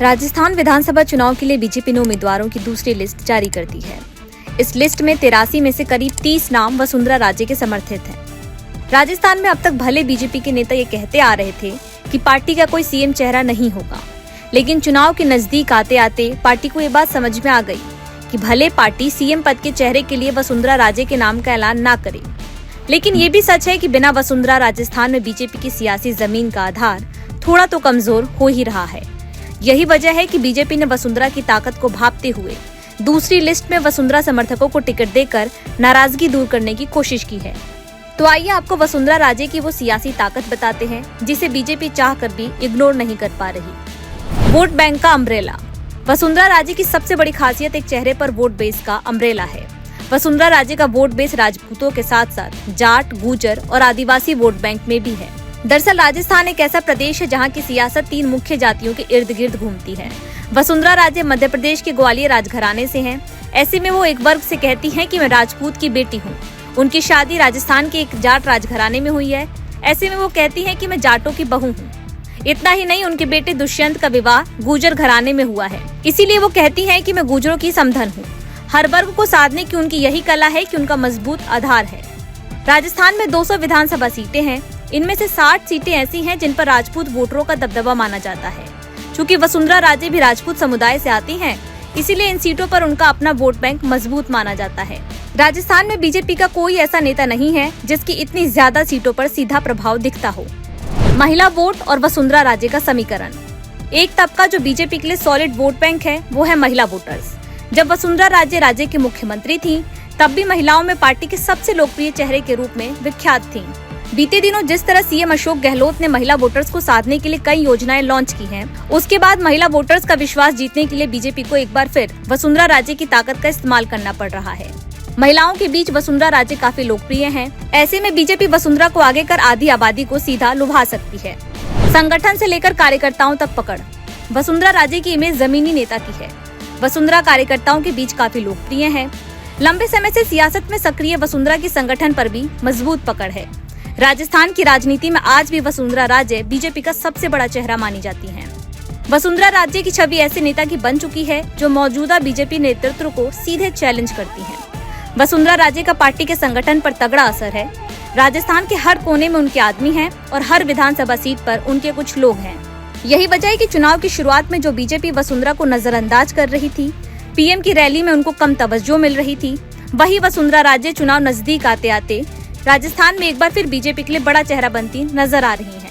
राजस्थान विधानसभा चुनाव के लिए बीजेपी ने उम्मीदवारों की दूसरी लिस्ट जारी कर दी है। इस लिस्ट में 83 में से करीब 30 नाम वसुंधरा राजे के समर्थित हैं। राजस्थान में अब तक भले बीजेपी के नेता ये कहते आ रहे थे कि पार्टी का कोई सीएम चेहरा नहीं होगा, लेकिन चुनाव के नजदीक आते आते पार्टी को ये बात समझ में आ गई कि भले पार्टी सीएम पद के चेहरे के लिए वसुंधरा राजे के नाम का ऐलान ना करे, लेकिन ये भी सच है कि बिना वसुंधरा राजस्थान में बीजेपी की सियासी जमीन का आधार थोड़ा तो कमजोर हो ही रहा है। यही वजह है कि बीजेपी ने वसुंधरा की ताकत को भांपते हुए दूसरी लिस्ट में वसुंधरा समर्थकों को टिकट देकर नाराजगी दूर करने की कोशिश की है। तो आइए आपको वसुंधरा राजे की वो सियासी ताकत बताते हैं जिसे बीजेपी चाहकर भी इग्नोर नहीं कर पा रही। वोट बैंक का अम्ब्रेला। वसुंधरा राजे की सबसे बड़ी खासियत एक चेहरे पर वोट बेस का अम्ब्रेला है। वसुंधरा राजे का वोट बेस राजपूतों के साथ साथ जाट, गुर्जर और आदिवासी वोट बैंक में भी है। दरअसल राजस्थान एक ऐसा प्रदेश है जहां की सियासत 3 मुख्य जातियों के इर्द गिर्द घूमती है। वसुंधरा राजे मध्य प्रदेश के ग्वालियर राजघराने से हैं। ऐसे में वो एक वर्ग से कहती हैं कि मैं राजपूत की बेटी हूँ। उनकी शादी राजस्थान के एक जाट राजघराने में हुई है। ऐसे में वो कहती हैं कि मैं जाटों की बहू हूँ। इतना ही नहीं, उनके बेटे दुष्यंत का विवाह गुर्जर घराने में हुआ है, इसीलिए वो कहती हैं कि मैं गुर्जरों की समधन हूँ। हर वर्ग को साधने की उनकी यही कला है कि उनका मजबूत आधार है। राजस्थान में 200 विधानसभा सीटें हैं। इनमें से 60 सीटें ऐसी हैं जिन पर राजपूत वोटरों का दबदबा माना जाता है। चूँकि वसुंधरा राजे भी राजपूत समुदाय से आती हैं, इसीलिए इन सीटों पर उनका अपना वोट बैंक मजबूत माना जाता है। राजस्थान में बीजेपी का कोई ऐसा नेता नहीं है जिसकी इतनी ज्यादा सीटों पर सीधा प्रभाव दिखता हो। महिला वोट और वसुंधरा राजे का समीकरण। एक तबका जो बीजेपी के लिए सॉलिड वोट बैंक है वो है महिला वोटर्स। जब वसुंधरा राजे राज्य की मुख्यमंत्री थी तब भी महिलाओं में पार्टी के सबसे लोकप्रिय चेहरे के रूप में विख्यात थीं। बीते दिनों जिस तरह सीएम अशोक गहलोत ने महिला वोटर्स को साधने के लिए कई योजनाएं लॉन्च की हैं, उसके बाद महिला वोटर्स का विश्वास जीतने के लिए बीजेपी को एक बार फिर वसुंधरा राजे की ताकत का इस्तेमाल करना पड़ रहा है। महिलाओं के बीच वसुंधरा राजे काफी लोकप्रिय हैं। ऐसे में बीजेपी वसुंधरा को आगे कर आधी आबादी को सीधा लुभा सकती है। संगठन से लेकर कार्यकर्ताओं तक पकड़। वसुंधरा राजे की इमेज जमीनी नेता की है। वसुंधरा कार्यकर्ताओं के बीच काफी लोकप्रिय है। लंबे समय से सियासत में सक्रिय वसुंधरा की संगठन पर भी मजबूत पकड़ है। राजस्थान की राजनीति में आज भी वसुंधरा राजे बीजेपी का सबसे बड़ा चेहरा मानी जाती हैं। वसुंधरा राजे की छवि ऐसे नेता की बन चुकी है जो मौजूदा बीजेपी नेतृत्व को सीधे चैलेंज करती हैं। वसुंधरा राजे का पार्टी के संगठन पर तगड़ा असर है। राजस्थान के हर कोने में उनके आदमी हैं और हर विधानसभा सीट पर उनके कुछ लोग हैं। यही वजह है कि चुनाव की शुरुआत में जो बीजेपी वसुंधरा को नजरअंदाज कर रही थी, पीएम की रैली में उनको कम तवज्जो मिल रही थी, वही वसुंधरा राजे चुनाव नजदीक आते आते राजस्थान में एक बार फिर बीजेपी के लिए बड़ा चेहरा बनती नजर आ रही हैं।